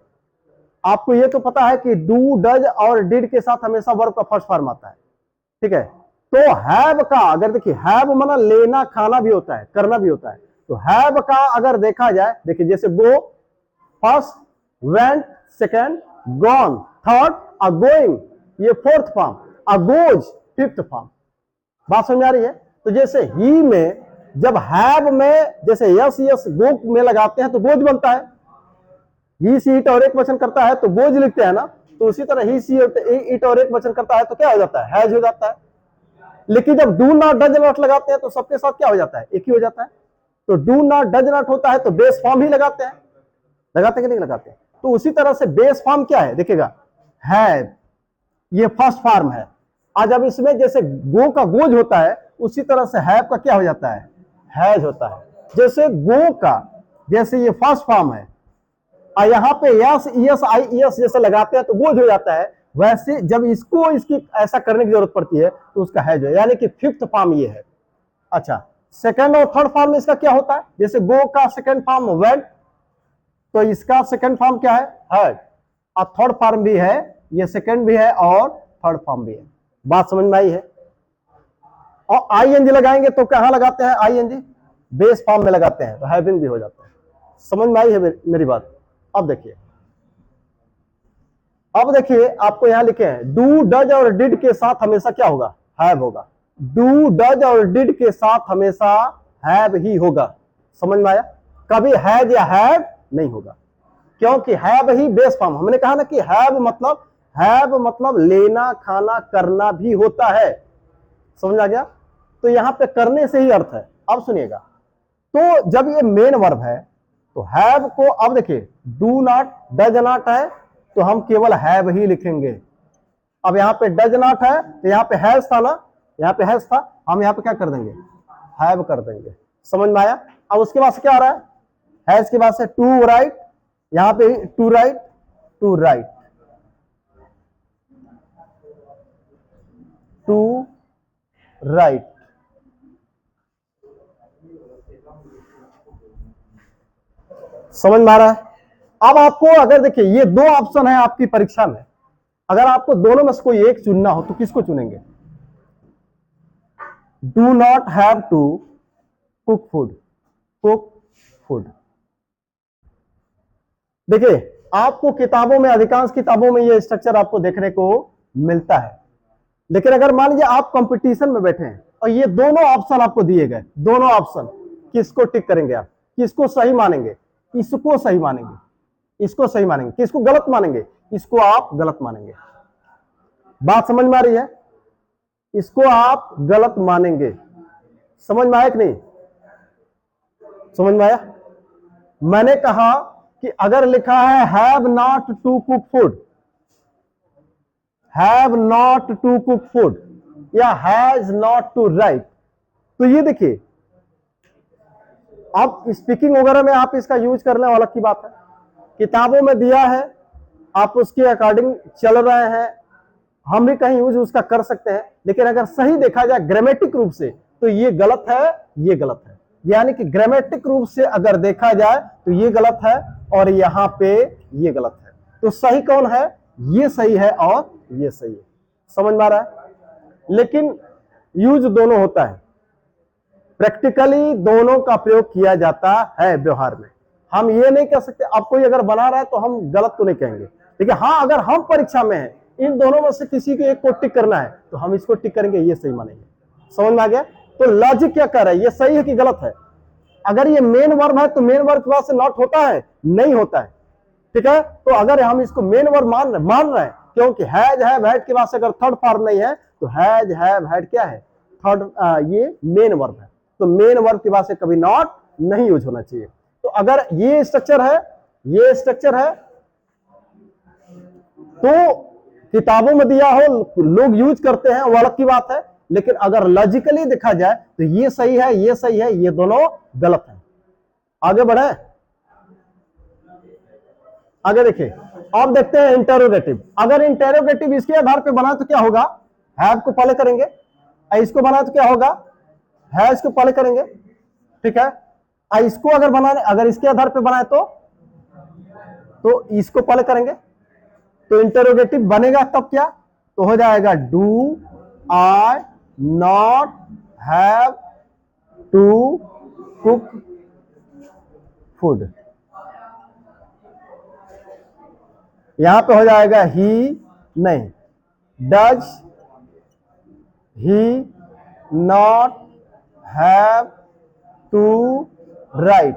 आपको ये तो पता है कि डू डज और डिड के साथ हमेशा वर्ब का फर्स्ट फॉर्म आता है, ठीक है। तो हैव का अगर देखिए, हैव माना लेना खाना भी होता है, करना भी होता है। तो हैव का अगर देखा जाए, देखिए जैसे go first, went second, gone third, uh going ये fourth form, uh goes fifth form. बात समझ आ रही है? तो जैसे ही में जब हैव में जैसे यस यस गो में लगाते हैं तो गोज बनता है, ही सी इट और एक वचन करता है तो गोज लिखते हैं ना, तो उसी तरह ही सी इट और एक वचन करता है तो क्या हो जाता है? हैज हो जाता है। लेकिन जब डू नॉट डज नॉट लगाते हैं तो सबके साथ क्या हो जाता है? एक ही हो जाता है। तो डू नॉट डज नॉट होता है तो बेस फॉर्म ही लगाते हैं, लगाते हैं कि नहीं लगाते? तो उसी तरह से बेस फॉर्म क्या है? देखिएगा हैव, ये फर्स्ट फॉर्म है। आज जब इसमें जैसे गो का गोज होता है उसी तरह से हैव का क्या हो जाता है? हैज होता है। जैसे गो का जैसे ये फर्स्ट फॉर्म है और यहाँ पे यस यस आई यस जैसे लगाते हैं तो गोज हो जाता है, वैसे जब इसको इसकी ऐसा करने की जरूरत पड़ती है तो उसका हैज है, यानी कि फिफ्थ फॉर्म ये है। अच्छा, सेकंड और थर्ड फॉर्म में इसका क्या होता है? जैसे गो का सेकंड फॉर्म वेंट, तो इसका सेकंड फॉर्म क्या है? हैड। और थर्ड फॉर्म भी है, ये सेकंड भी है और थर्ड फॉर्म भी है। बात समझ में आई है? और आईएनजी लगाएंगे तो कहां लगाते हैं? आईएनजी बेस फॉर्म में लगाते हैं तो हैविंग भी हो जाता है। समझ में आई है मेरी बात? अब देखिए, अब देखिए आपको यहां लिखे हैं डू डज और डिड के साथ हमेशा क्या होगा? हैव होगा। डू डज और डिड के साथ हमेशा हैव ही होगा। समझ में आया? कभी हैज या हैव नहीं होगा, क्योंकि हैव ही बेस फॉर्म। हमने कहा ना कि हैव मतलब लेना खाना करना भी होता है। समझ आ गया? तो यहां पे करने से ही अर्थ है। अब सुनिएगा, तो जब ये मेन वर्ब है तो हैव को, अब देखिए डू नॉट डज नॉट है तो हम केवल हैव ही लिखेंगे। अब यहां पे डज नॉट है तो यहां पे हैज था ना, यहां पे हैज था, हम यहां पे क्या कर देंगे? हैव कर देंगे। समझ में आया? अब उसके बाद से क्या आ रहा है? हैज के बाद से टू राइट, यहां पे to write, to write, to write. समझ में आ रहा है? अब आपको अगर देखिए ये दो ऑप्शन है आपकी परीक्षा में, अगर आपको दोनों में से कोई एक चुनना हो तो किसको चुनेंगे? Do not have to cook food, cook food. देखिए आपको किताबों में, अधिकांश किताबों में ये स्ट्रक्चर आपको देखने को मिलता है, लेकिन अगर मान लीजिए आप कंपटीशन में बैठे हैं और ये दोनों ऑप्शन आपको दिए गए, दोनों ऑप्शन, किसको टिक करेंगे आप? किसको सही मानेंगे? इसको सही मानेंगे, इसको सही मानेंगे, किसको गलत मानेंगे? इसको आप गलत मानेंगे। बात समझ में आ रही है? इसको आप गलत मानेंगे। समझ में आया कि नहीं? समझ में आया? मैंने कहा कि अगर लिखा है have not to cook food, have not to cook food या हैज नॉट टू राइट, तो ये देखिए अब स्पीकिंग वगैरह में आप इसका यूज कर लें, अलग की बात है। किताबों में दिया है, आप उसके अकॉर्डिंग चल रहे हैं, हम भी कहीं यूज उसका कर सकते हैं, लेकिन अगर सही देखा जाए ग्रामेटिक रूप से तो ये गलत है, ये गलत है। यानी कि ग्रामेटिक रूप से अगर देखा जाए तो ये गलत है और यहां पे ये गलत है। तो सही कौन है? ये सही है और ये सही है। समझ में आ रहा है? लेकिन यूज दोनों होता है, प्रैक्टिकली दोनों का प्रयोग किया जाता है व्यवहार में। हम ये नहीं कह सकते, अब कोई अगर बना रहा है तो हम गलत तो नहीं कहेंगे, लेकिन हाँ अगर हम परीक्षा में हैं, इन दोनों में से किसी को एक को टिक करना है तो हम इसको टिक करेंगे, ये सही मानेंगे। समझ में आ गया? तो लॉजिक क्या कर रहा है, ये सही है कि गलत है? अगर ये मेन वर्ब है तो मेन वर्ब के बाद से नॉट होता है? नहीं होता है। ठीक है, तो अगर हम इसको मेन वर्ब मान रहे हैं, क्योंकि हैज हैव हैड के बाद से अगर थर्ड फॉर्म नहीं है तो हैज हैव हैड क्या है? थर्ड, ये मेन वर्ब है, तो मेन वर्ब के बाद से कभी नॉट नहीं यूज होना चाहिए। तो अगर ये स्ट्रक्चर है, ये स्ट्रक्चर है, तो किताबों में दिया हो, लोग यूज करते हैं, वो अलग की बात है, लेकिन अगर लॉजिकली देखा जाए तो ये सही है, ये सही है, ये दोनों गलत है। आगे बढ़े, आगे देखिए, अब देखते हैं इंटेरोगेटिव। अगर इंटेरोगेटिव इसके आधार पे बना तो क्या होगा? हैव को पहले करेंगे, इसको बना तो क्या होगा? हैज को पहले करेंगे। ठीक है, इसको अगर बनाने, अगर इसके आधार पे बनाए तो इसको पहले करेंगे, तो इंटेरोगेटिव बनेगा तब क्या? तो हो जाएगा do I not have to cook food. यहां पे हो जाएगा ही नहीं, does he not have to write.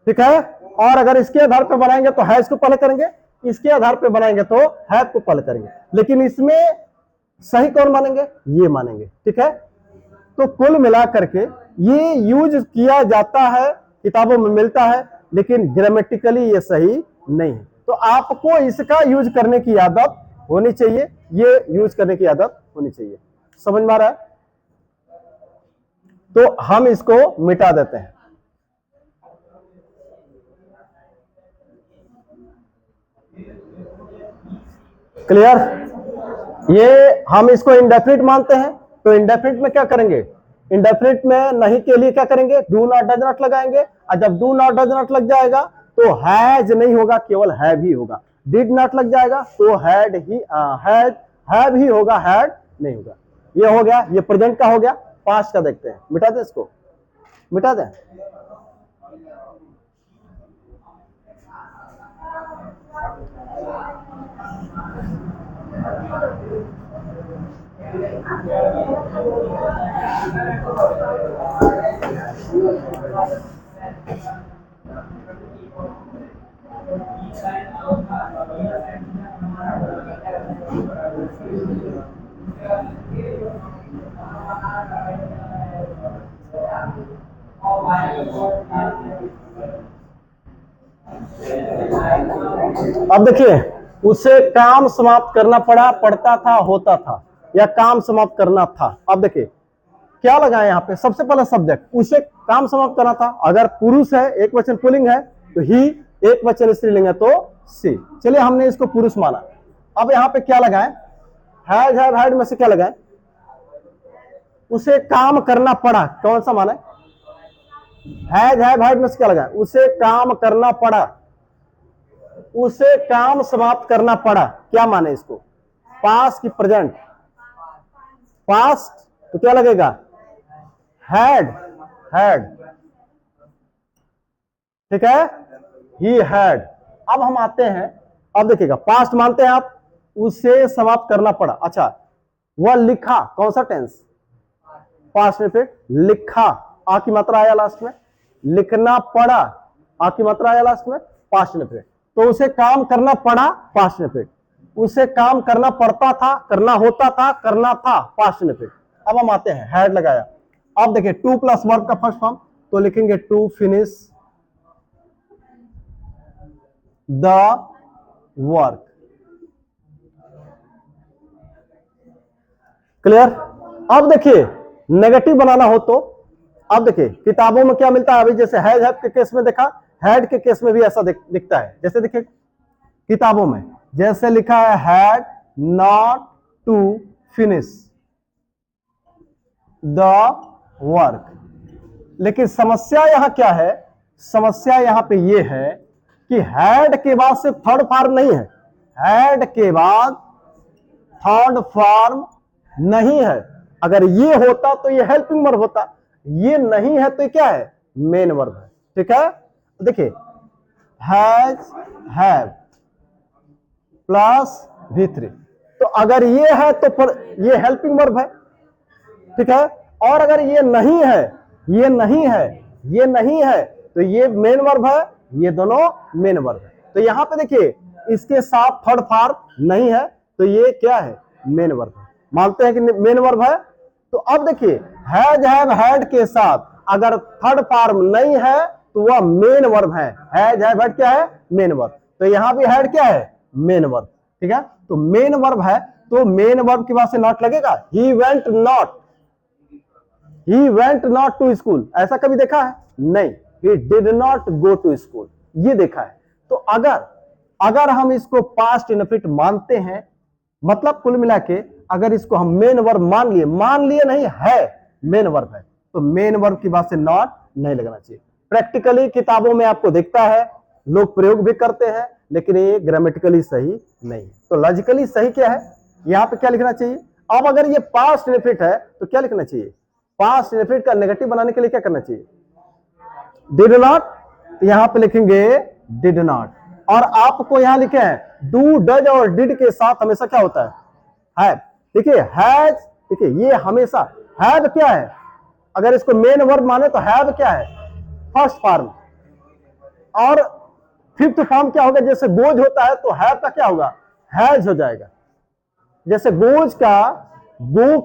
ठीक है, और अगर इसके आधार पर बनाएंगे तो हैज को पहले करेंगे, इसके आधार पर बनाएंगे तो हैव को पहले करेंगे, लेकिन इसमें सही कौन मानेंगे? ये मानेंगे। ठीक है, तो कुल मिलाकर के ये यूज किया जाता है, किताबों में मिलता है, लेकिन ग्रामेटिकली ये सही नहीं है। तो आपको इसका यूज करने की आदत होनी चाहिए, ये यूज करने की आदत होनी चाहिए। समझ में आ रहा है? तो हम इसको मिटा देते हैं। क्लियर? ये हम इसको इंडेफिनिट मानते हैं, तो इंडेफिनिट में क्या करेंगे? इंडेफिनिट में नहीं के लिए क्या करेंगे? डू नॉट डज नॉट लगाएंगे, और जब डू नॉट डज नॉट लग जाएगा तो हैज नहीं होगा, केवल हैव ही होगा। डिड नॉट लग जाएगा तो हैड ही, हैव ही होगा, हैड नहीं होगा। ये हो गया, ये प्रेजेंट का हो गया। पास्ट का देखते हैं, मिटा दें इसको, मिटा दें। अब देखिए, उसे काम समाप्त करना पड़ा, पढ़ता था, होता था, या काम समाप्त करना था। अब देखिए क्या लगा है यहाँ पे? सबसे पहला सब्जेक्ट, उसे काम समाप्त करना था। अगर पुरुष है, एक वचन पुल्लिंग है, तो ही, एक वचन स्त्रीलिंग है तो सी। चलिए हमने इसको पुरुष माना। अब यहाँ पे क्या लगा है? हैज हैव हैड में से क्या लगा है? उसे काम करना पड़ा, कौन सा माना है? हैज हैव हैड में से क्या लगा, उसे काम करना पड़ा, उसे काम समाप्त करना पड़ा। क्या माने इसको, पास्ट की प्रेजेंट, पास्ट तो क्या लगेगा, हैड, हैड, ठीक है, ही हैड। अब हम आते हैं, अब देखिएगा पास्ट मानते हैं आप, उसे समाप्त करना पड़ा। अच्छा, वह लिखा, कौन सा टेंस, पास्ट में, फिर लिखा, आ की मात्रा आया लास्ट में, लिखना पड़ा, आ की मात्रा आया लास्ट में, पास्ट में, फिर तो उसे काम करना पड़ा, पास्ट में, फिर उसे काम करना पड़ता था, करना होता था, करना था, पास्ट में, फिर। अब हम आते हैं, हैड लगाया। अब देखिए टू प्लस वर्ब का फर्स्ट फॉर्म, तो लिखेंगे to finish the work. Clear. अब देखिए नेगेटिव बनाना हो तो, अब देखिए किताबों में क्या मिलता है, अभी जैसे हैज हैव के केस में देखा, हैड के केस में भी ऐसा दिखता है। जैसे देखिए किताबों में जैसे लिखा है had not to finish the work, लेकिन समस्या यहां क्या है, समस्या यहां पे ये है कि हैड के बाद से थर्ड फॉर्म नहीं है, हैड के बाद थर्ड फॉर्म नहीं है। अगर ये होता तो ये हेल्पिंग वर्ब होता, ये नहीं है तो ये क्या है, मेन वर्ब है। ठीक है, देखिए हैज हैव प्लस V3, तो अगर ये है तो ये हेल्पिंग वर्ब है। ठीक है, और अगर ये नहीं है, ये नहीं है, ये नहीं है, तो ये मेन वर्ब है, ये दोनों मेन वर्ब है। तो यहां पे देखिए इसके साथ थर्ड फॉर्म नहीं है, तो ये क्या है, मेन वर्ब है। मानते हैं कि मेन वर्ब है। तो अब देखिए हैज हैव हैड के साथ अगर थर्ड फॉर्म नहीं है तो वह मेन वर्ब है। हैज हैव हैड क्या है, मेन वर्ब। तो यहां भी हैड क्या है, मेन वर्ब। ठीक है, तो मेन वर्ब है तो मेन वर्ब के बाद से नॉट लगेगा। He went not, he went not to school, ऐसा कभी देखा है, नहीं। He did not go to school, ये देखा है। तो अगर हम इसको पास्ट इनफिनिट मानते हैं, मतलब कुल मिला के अगर इसको हम मेन वर्ब मान लिए नहीं है, मेन वर्ब है, तो मेन वर्ब की बात से नॉट नहीं लगना चाहिए। प्रैक्टिकली किताबों में आपको दिखता है, लोग प्रयोग भी करते हैं, लेकिन ये ग्रामेटिकली सही नहीं है। तो लॉजिकली सही क्या है, यहां पे क्या लिखना चाहिए। अब अगर ये पास्ट इनफिनिट है तो क्या लिखना चाहिए, पास्ट इनफिनिट का नेगेटिव बनाने के लिए क्या करना चाहिए, डिड नॉट, तो यहां पे लिखेंगे डिड नॉट। और आपको यहां लिखे हैं डू डज और डिड के साथ हमेशा क्या होता है, देखिए हैज, देखिए ये हमेशा हैव क्या है, अगर इसको मेन वर्ब माने तो हैव क्या है, फर्स्ट फॉर्म। और फिफ्थ फॉर्म क्या होगा, जैसे गोज होता है तो हैव का क्या होगा, हैज हो जाएगा। जैसे गोज का गो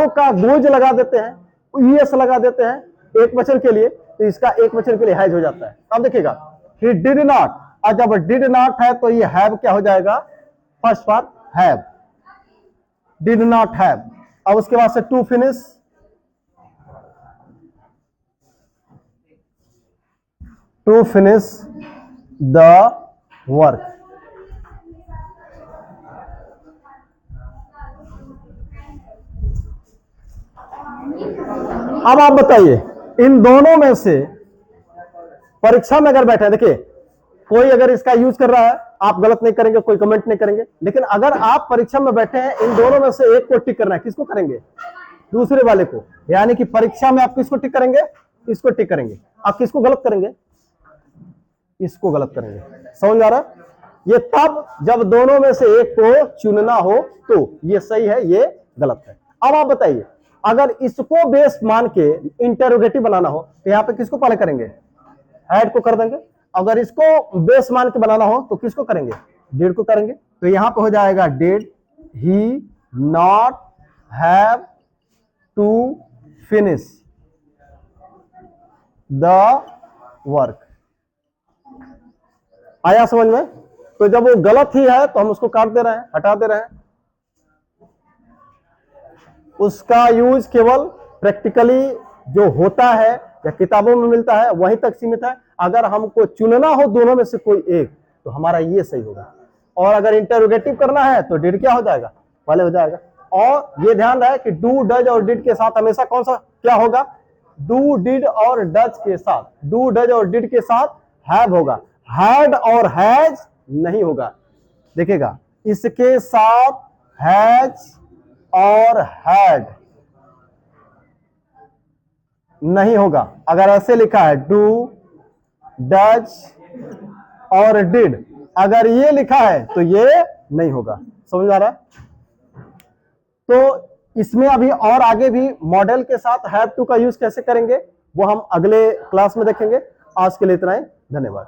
का गोज लगा देते हैं, ईएस लगा देते हैं एक वचन के लिए, तो इसका एक वचन के लिए हैज हो जाता है। अब देखिएगा ही डिड नॉट, और जब डिड नॉट है तो ये हैव क्या हो जाएगा, first form have, did not have. अब उसके बाद से to finish, to finish the work. अब आप बताइए इन दोनों में से परीक्षा में अगर बैठे, देखिए कोई अगर इसका यूज कर रहा है आप गलत नहीं करेंगे, कोई कमेंट नहीं करेंगे, लेकिन अगर आप परीक्षा में बैठे हैं इन दोनों में से एक को टिक करना है, किसको करेंगे, दूसरे वाले को। यानी कि परीक्षा में आप किसको टिक करेंगे, इसको टिक करेंगे। आप किसको गलत करेंगे, इसको गलत करेंगे। समझ आ रहा है, ये तब जब दोनों में से एक को चुनना हो तो ये सही है, ये गलत है। अब आप बताइए अगर इसको बेस मान के इंटरोगेटिव बनाना हो तो यहां पे किसको पहले करेंगे, हैड को कर देंगे। अगर इसको बेस मान के बनाना हो तो किसको करेंगे, डिड को करेंगे। तो यहां पे हो जाएगा did he not have to finish the work. आया समझ में। तो जब वो गलत ही है तो हम उसको काट दे रहे हैं, हटा दे रहे हैं। उसका यूज केवल प्रैक्टिकली जो होता है या किताबों में मिलता है वहीं तक सीमित है। अगर हमको चुनना हो दोनों में से कोई एक तो हमारा ये सही होगा। और अगर इंटरोगेटिव करना है तो डिड क्या हो जाएगा, पहले हो जाएगा। और ये ध्यान रहे कि डू डज और डिड के साथ हमेशा कौन सा क्या होगा, डू डिड और डज के साथ, डू डज और डिड के साथ हैव होगा, हैड और हैज नहीं होगा। देखिएगा, इसके साथ हैज और हैड नहीं होगा। अगर ऐसे लिखा है डू डज और डिड, अगर ये लिखा है तो ये नहीं होगा। समझ आ रहा है? तो इसमें अभी और आगे भी मॉडल के साथ हैव टू का यूज कैसे करेंगे वो हम अगले क्लास में देखेंगे। आज के लिए इतना ही, धन्यवाद।